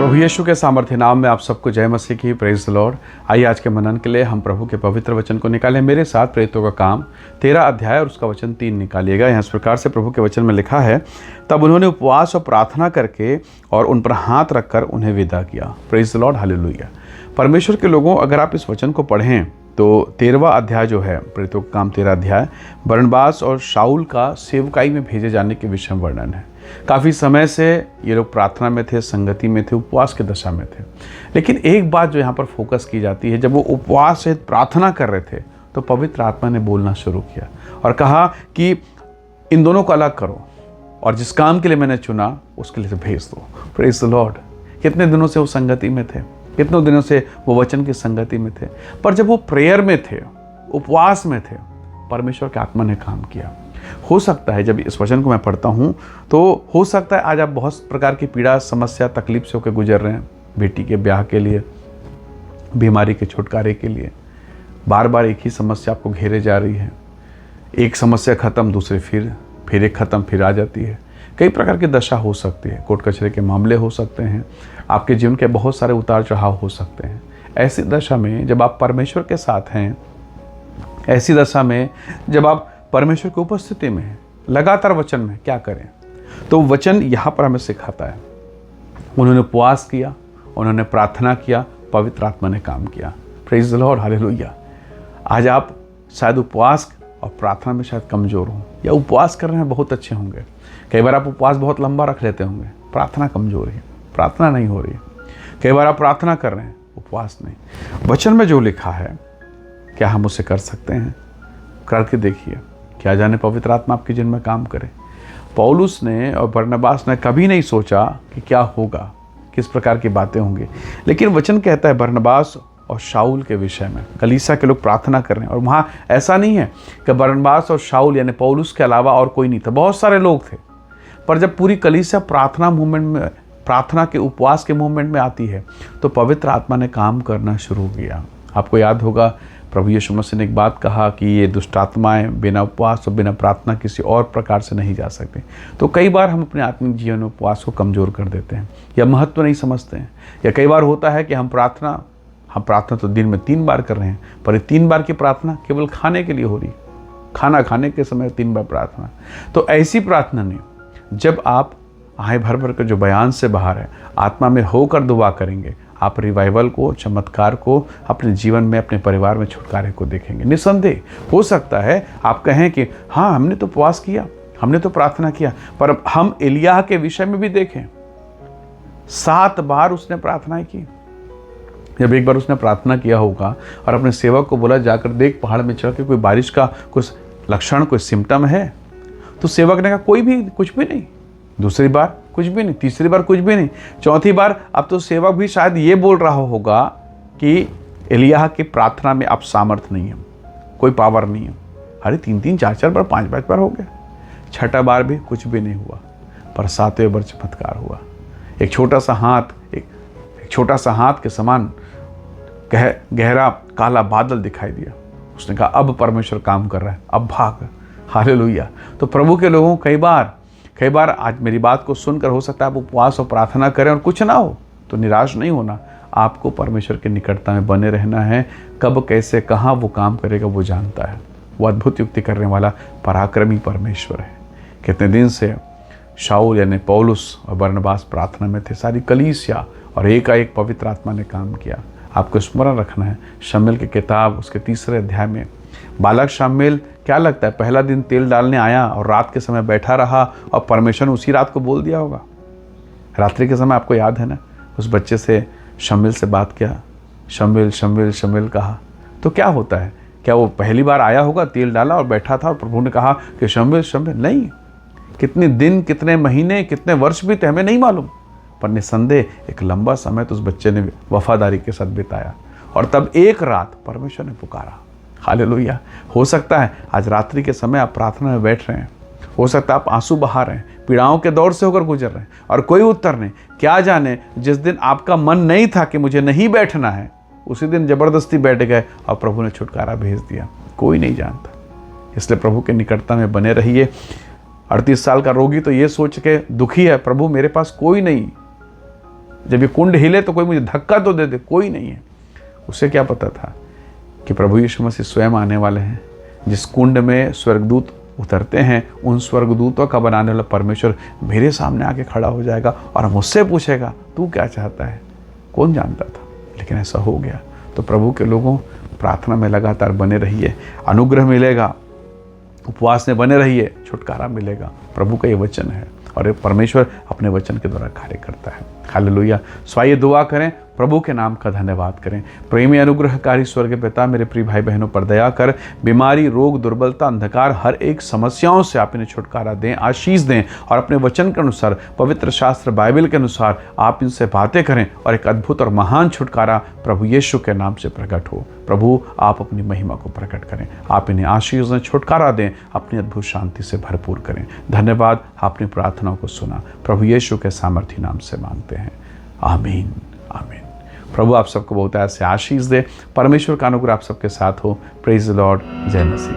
प्रभु यीशु के सामर्थ्य नाम में आप सबको जय मसीह की, प्रेज द लॉर्ड। आइए आज के मनन के लिए हम प्रभु के पवित्र वचन को निकालें। मेरे साथ प्रेरितों का काम 13 अध्याय और उसका वचन 3 निकालिएगा। यहाँ इस प्रकार से प्रभु के वचन में लिखा है, तब उन्होंने उपवास और प्रार्थना करके और उन पर हाथ रखकर उन्हें विदा किया। Praise the Lord, hallelujah. परमेश्वर के लोगों, अगर आप इस वचन को पढ़ें तो 13वां अध्याय जो है, प्रेरितों का काम 13 अध्याय, बरनबास और शाऊल का सेवकाई में भेजे जाने के विषय में वर्णन है। काफ़ी समय से ये लोग प्रार्थना में थे, संगति में थे, उपवास की दशा में थे। लेकिन एक बात जो यहाँ पर फोकस की जाती है, जब वो उपवास से प्रार्थना कर रहे थे तो पवित्र आत्मा ने बोलना शुरू किया और कहा कि इन दोनों को अलग करो और जिस काम के लिए मैंने चुना उसके लिए भेज दो। Praise the Lord. कितने दिनों से वो संगति में थे, कितने दिनों से वो वचन की संगति में थे, पर जब वो प्रेयर में थे, उपवास में थे, परमेश्वर के आत्मा ने काम किया। हो सकता है जब इस वचन को मैं पढ़ता हूँ तो हो सकता है आज आप बहुत प्रकार की पीड़ा, समस्या, तकलीफ से होकर गुजर रहे हैं। बेटी के ब्याह के लिए, बीमारी के छुटकारे के लिए बार बार एक ही समस्या आपको घेरे जा रही है। एक समस्या ख़त्म, दूसरी फिर एक ख़त्म, फिर आ जाती है। कई प्रकार की दशा हो सकती है। कोर्ट कचहरी के मामले हो सकते हैं, आपके जीवन के बहुत सारे उतार चढ़ाव हो सकते हैं। ऐसी दशा में जब आप परमेश्वर के साथ हैं, ऐसी दशा में जब आप परमेश्वर की उपस्थिति में हैं, लगातार वचन में क्या करें, तो वचन यहाँ पर हमें सिखाता है। उन्होंने उपवास किया, उन्होंने प्रार्थना किया, पवित्र आत्मा ने काम किया। Praise the Lord, hallelujah. आज आप शायद उपवास और प्रार्थना में शायद कमज़ोर हों, या उपवास कर रहे हैं बहुत अच्छे होंगे। कई बार आप उपवास बहुत लंबा रख लेते होंगे, प्रार्थना कमज़ोर है, प्रार्थना नहीं हो रही है। कई बार आप प्रार्थना कर रहे हैं, उपवास नहीं। वचन में जो लिखा है, क्या हम उसे कर सकते हैं? करके देखिए, क्या जाने पवित्र आत्मा आपके जीवन में काम करे। पौलुस ने और बरनबास ने कभी नहीं सोचा कि क्या होगा, किस प्रकार की बातें होंगी, लेकिन वचन कहता है बरनबास और शाऊल के विषय में कलीसिया के लोग प्रार्थना कर रहे हैं। और वहाँ ऐसा नहीं है कि बरनबास और शाऊल यानी पौलुस के अलावा और कोई नहीं था, बहुत सारे लोग थे। पर जब पूरी कलीसिया प्रार्थना मूवमेंट में, प्रार्थना के उपवास के मूवमेंट में आती है तो पवित्र आत्मा ने काम करना शुरू किया। आपको याद होगा प्रभु यीशु मसीह ने एक बात कहा कि ये दुष्ट आत्माएं बिना उपवास और बिना प्रार्थना किसी और प्रकार से नहीं जा सकती। तो कई बार हम अपने आत्मिक जीवन में उपवास को कमज़ोर कर देते हैं या महत्व नहीं समझते हैं। या कई बार होता है कि हम प्रार्थना तो दिन में 3 बार कर रहे हैं, पर ये 3 बार की प्रार्थना केवल खाने के लिए हो रही, खाना खाने के समय 3 बार प्रार्थना। तो ऐसी प्रार्थना नहीं, जब आप आए भर भर कर जो बयान से बाहर है, आत्मा में होकर दुआ करेंगे, आप रिवाइवल को, चमत्कार को अपने जीवन में, अपने परिवार में छुटकारे को देखेंगे। निस्संदेह हो सकता है आप कहें कि हाँ, हमने तो उपवास किया, हमने तो प्रार्थना किया, पर हम एलिय्याह के विषय में भी देखें। 7 बार उसने प्रार्थना की। जब एक बार उसने प्रार्थना किया होगा और अपने सेवक को बोला, जाकर देख पहाड़ में चढ़ के कोई बारिश का कुछ लक्षण, कोई सिम्टम है, तो सेवक ने कहा कुछ भी नहीं। दूसरी बार कुछ भी नहीं, तीसरी बार कुछ भी नहीं, चौथी बार अब तो सेवक भी शायद ये बोल रहा होगा कि एलिय्याह की प्रार्थना में अब सामर्थ नहीं है, कोई पावर नहीं है। अरे 3-3, 4-4 बार, 5-5 बार हो गया। 6ठा बार भी कुछ भी नहीं हुआ, पर 7वें बार चमत्कार हुआ। एक छोटा सा हाथ के समान गहरा काला बादल दिखाई दिया। उसने कहा अब परमेश्वर काम कर रहा है, अब भाग। हालेलुया। तो प्रभु के लोगों, कई बार आज मेरी बात को सुनकर हो सकता है आप उपवास और प्रार्थना करें और कुछ ना हो, तो निराश नहीं होना। आपको परमेश्वर के निकटता में बने रहना है। कब, कैसे, कहाँ वो काम करेगा वो जानता है। वो अद्भुत युक्ति करने वाला पराक्रमी परमेश्वर है। कितने दिन से शाऊल यानी पौलुस और बरनबास प्रार्थना में थे, सारी कलीसिया, और एकाएक पवित्र आत्मा ने काम किया। आपको स्मरण रखना है, शमूएल की किताब उसके 3 अध्याय में बालक शमूएल, क्या लगता है पहला दिन तेल डालने आया और रात के समय बैठा रहा और परमेश्वर ने उसी रात को बोल दिया होगा? रात्रि के समय आपको याद है ना, उस बच्चे से शमूएल से बात किया, शमूएल शमूएल शमूएल कहा। तो क्या होता है, क्या वो पहली बार आया होगा, तेल डाला और बैठा था और प्रभु ने कहा कि शमूएल शमूएल? नहीं, कितने दिन, कितने महीने, कितने वर्ष बीते हमें नहीं मालूम, पर निसंदेह एक लंबा समय तो उस बच्चे ने वफादारी के साथ बिताया। और तब एक रात परमेश्वर ने पुकारा। हालेलुया। हो सकता है आज रात्रि के समय आप प्रार्थना में बैठ रहे हैं, हो सकता है आप आंसू बहा रहे हैं, पीड़ाओं के दौर से होकर गुजर रहे हैं और कोई उत्तर नहीं। क्या जाने जिस दिन आपका मन नहीं था कि मुझे नहीं बैठना है, उसी दिन जबरदस्ती बैठ गए और प्रभु ने छुटकारा भेज दिया। कोई नहीं जानता। इसलिए प्रभु के निकटता में बने रहिए। 38 साल का रोगी तो ये सोच के दुखी है, प्रभु मेरे पास कोई नहीं, जब ये कुंड हिले तो कोई मुझे धक्का तो दे दे, कोई नहीं है। उसे क्या पता था कि प्रभु यीशु मसीह स्वयं आने वाले हैं। जिस कुंड में स्वर्गदूत उतरते हैं, उन स्वर्गदूतों का बनाने वाला परमेश्वर मेरे सामने आके खड़ा हो जाएगा और मुझसे पूछेगा तू क्या चाहता है। कौन जानता था, लेकिन ऐसा हो गया। तो प्रभु के लोगों, प्रार्थना में लगातार बने रहिए, अनुग्रह मिलेगा। उपवास में बने रहिए, छुटकारा मिलेगा। प्रभु का ये वचन है और ये परमेश्वर अपने वचन के द्वारा कार्य करता है। हालेलुया। सो आइए दुआ करें, प्रभु के नाम का धन्यवाद करें। प्रेमी अनुग्रहकारी स्वर्गीय पिता, मेरे प्रिय भाई बहनों पर दया कर, बीमारी, रोग, दुर्बलता, अंधकार, हर एक समस्याओं से आप इन्हें छुटकारा दें, आशीष दें और अपने वचन के अनुसार, पवित्र शास्त्र बाइबल के अनुसार आप इनसे बातें करें और एक अद्भुत और महान छुटकारा प्रभु यीशु के नाम से प्रकट हो। प्रभु आप अपनी महिमा को प्रकट करें, आप इन्हें आशीष दें, छुटकारा दें, अपनी अद्भुत शांति से भरपूर करें। धन्यवाद, आपने प्रार्थनाओं को सुना। प्रभु यीशु के सामर्थी नाम से मांगते हैं, आमीन आमीन। प्रभु आप सबको बहुत ऐसे आशीष दे। परमेश्वर का अनुग्रह आप सबके साथ हो। Praise the Lord. जय मसीह।